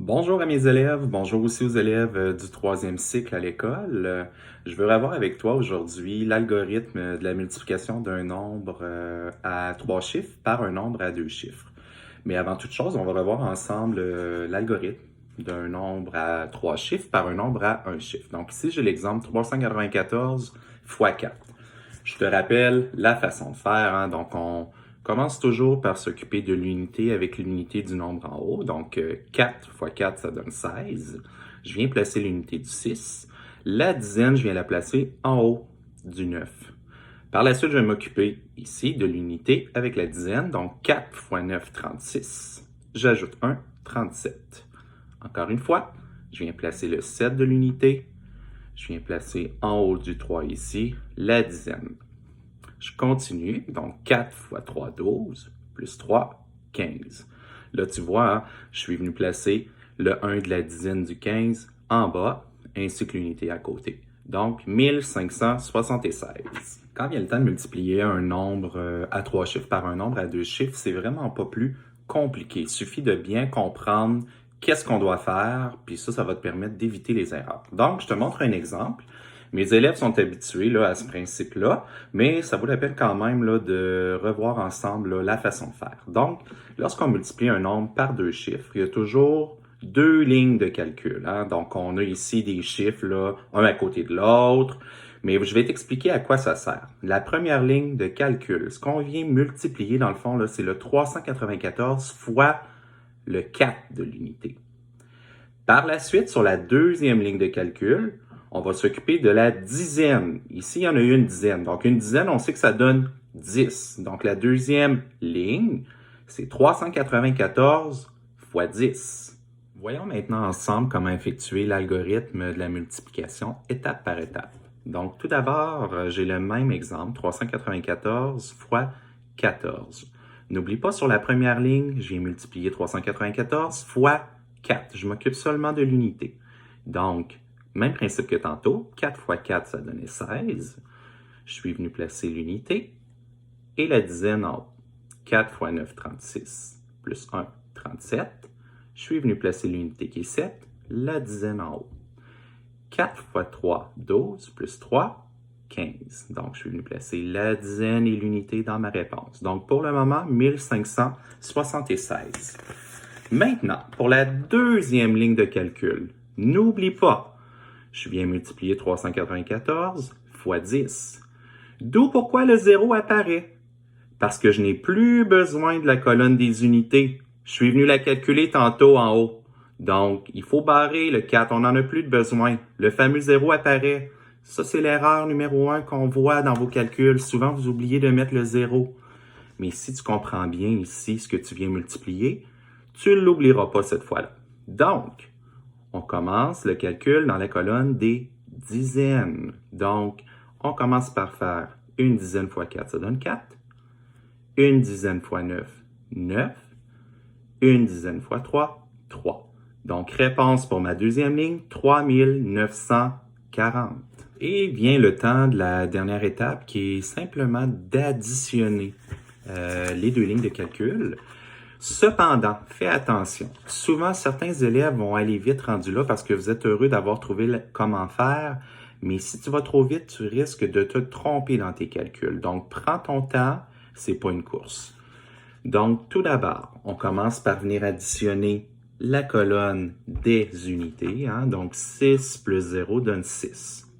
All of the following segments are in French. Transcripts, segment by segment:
Bonjour à mes élèves, bonjour aussi aux élèves du troisième cycle à l'école. Je veux revoir avec toi aujourd'hui l'algorithme de la multiplication d'un nombre à trois chiffres par un nombre à deux chiffres. Mais avant toute chose, on va revoir ensemble l'algorithme d'un nombre à trois chiffres par un nombre à un chiffre. Donc ici, j'ai l'exemple 394 fois 4. Je te rappelle la façon de faire, hein. Donc, on commence toujours par s'occuper de l'unité avec l'unité du nombre en haut. Donc, 4 fois 4, ça donne 16. Je viens placer l'unité du 6. La dizaine, je viens la placer en haut du 9. Par la suite, je vais m'occuper ici de l'unité avec la dizaine. Donc, 4 fois 9, 36. J'ajoute 1, 37. Encore une fois, je viens placer le 7 de l'unité. Je viens placer en haut du 3 ici la dizaine. Je continue, donc 4 fois 3, 12, plus 3, 15. Là, tu vois, hein, je suis venu placer le 1 de la dizaine du 15 en bas, ainsi que l'unité à côté. Donc, 1576. Quand vient le temps de multiplier un nombre à trois chiffres par un nombre à deux chiffres, c'est vraiment pas plus compliqué. Il suffit de bien comprendre qu'est-ce qu'on doit faire, puis ça va te permettre d'éviter les erreurs. Donc, je te montre un exemple. Mes élèves sont habitués là, à ce principe-là, mais ça vaut la peine quand même là, de revoir ensemble là, la façon de faire. Donc, lorsqu'on multiplie un nombre par deux chiffres, il y a toujours deux lignes de calcul. Hein? Donc, on a ici des chiffres, là, un à côté de l'autre, mais je vais t'expliquer à quoi ça sert. La première ligne de calcul, ce qu'on vient multiplier dans le fond, là, c'est le 394 fois le 4 de l'unité. Par la suite, sur la deuxième ligne de calcul, on va s'occuper de la dizaine. Ici, il y en a une dizaine. Donc, une dizaine, on sait que ça donne 10. Donc, la deuxième ligne, c'est 394 fois 10. Voyons maintenant ensemble comment effectuer l'algorithme de la multiplication étape par étape. Donc, tout d'abord, j'ai le même exemple, 394 fois 14. N'oublie pas, sur la première ligne, j'ai multiplié 394 fois 4. Je m'occupe seulement de l'unité. Donc, même principe que tantôt, 4 fois 4, ça donnait 16. Je suis venu placer l'unité et la dizaine en haut. 4 fois 9, 36, plus 1, 37. Je suis venu placer l'unité qui est 7, la dizaine en haut. 4 fois 3, 12, plus 3, 15. Donc, je suis venu placer la dizaine et l'unité dans ma réponse. Donc, pour le moment, 1576. Maintenant, pour la deuxième ligne de calcul, n'oublie pas, je viens multiplier 394 fois 10. D'où pourquoi le 0 apparaît. Parce que je n'ai plus besoin de la colonne des unités. Je suis venu la calculer tantôt en haut. Donc, il faut barrer le 4, on n'en a plus de besoin. Le fameux 0 apparaît. Ça, c'est l'erreur numéro 1 qu'on voit dans vos calculs. Souvent, vous oubliez de mettre le 0. Mais si tu comprends bien ici ce que tu viens multiplier, tu ne l'oublieras pas cette fois-là. Donc, on commence le calcul dans la colonne des dizaines. Donc, on commence par faire une dizaine fois 4, ça donne 4. Une dizaine fois 9, 9. Une dizaine fois 3, 3. Donc, réponse pour ma deuxième ligne, 3940. Et vient le temps de la dernière étape qui est simplement d'additionner les deux lignes de calcul. Cependant, fais attention. Souvent, certains élèves vont aller vite rendus là parce que vous êtes heureux d'avoir trouvé comment faire. Mais si tu vas trop vite, tu risques de te tromper dans tes calculs. Donc, prends ton temps. C'est pas une course. Donc, tout d'abord, on commence par venir additionner la colonne des unités. Hein? Donc, 6 plus 0 donne 6.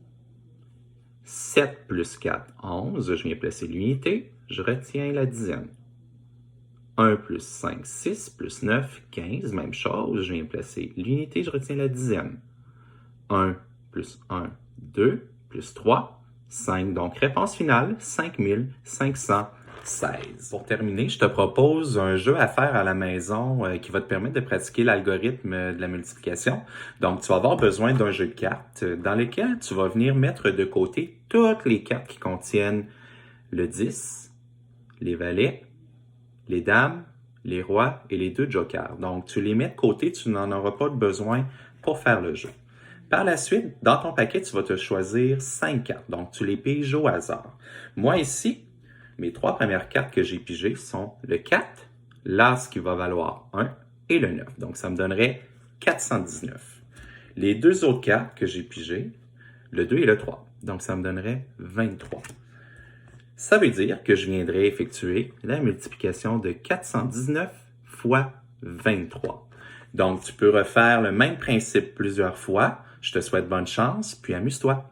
7 plus 4, 11. Je viens placer l'unité. Je retiens la dizaine. 1 plus 5, 6, plus 9, 15, même chose, je viens placer l'unité, je retiens la dizaine. 1 plus 1, 2, plus 3, 5. Donc, réponse finale, 5516. Pour terminer, je te propose un jeu à faire à la maison qui va te permettre de pratiquer l'algorithme de la multiplication. Donc, tu vas avoir besoin d'un jeu de cartes dans lequel tu vas venir mettre de côté toutes les cartes qui contiennent le 10, les valets, les dames, les rois et les deux jokers. Donc, tu les mets de côté, tu n'en auras pas de besoin pour faire le jeu. Par la suite, dans ton paquet, tu vas te choisir 5 cartes. Donc, tu les piges au hasard. Moi, ici, mes 3 premières cartes que j'ai pigées sont le 4, l'as qui va valoir 1 et le 9. Donc, ça me donnerait 419. Les deux autres cartes que j'ai pigées, le 2 et le 3. Donc, ça me donnerait 23. Ça veut dire que je viendrais effectuer la multiplication de 419 fois 23. Donc, tu peux refaire le même principe plusieurs fois. Je te souhaite bonne chance, puis amuse-toi.